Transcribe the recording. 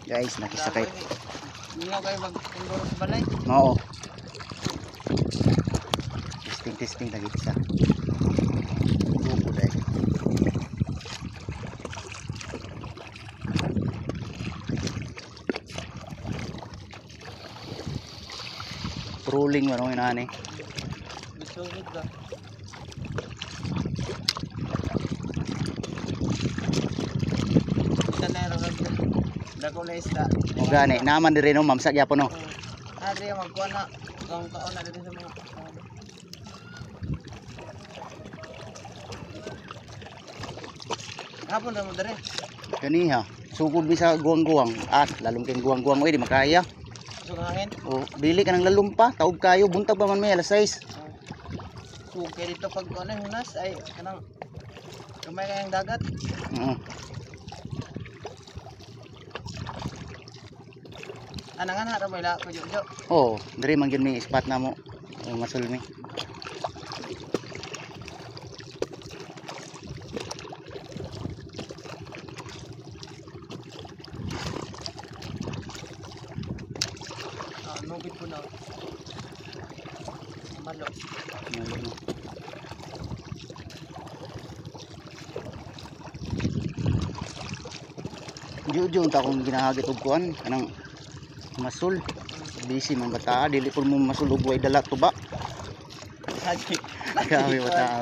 Guys, nakisakay. Hindi ako kayo mag-enduro sa balay. Oo. Testing lagi isa. Buko dahil. Trolling mo nung inani. Bisugid ka. Isa na yung dako na isda. O gani, naman din rin no, mamsak yapon no. Adri magkuha na. Kung kaon na dito sa mga hapon na mo dere. Kani ha, sugod mi sa guwang-guwang. Lalong kayong guwang-guwang mo di makaya. Sugahin. O, dili ka ng lalong pa, taog kayo, buntag pa man may alas 6. Sugay dito pag ano hunas ay kanang kamay kayang dagat. Anangan hara mo ila ko jojo. Oo, diri man gyud may spot na mo. Yung masulmi. Nubit ko na. Malo. Jojo ta kung ginahagit og kuan kanang masul. Busy man bata, dili pud mo masul og way dala tuba. Hagi. Grabe bata.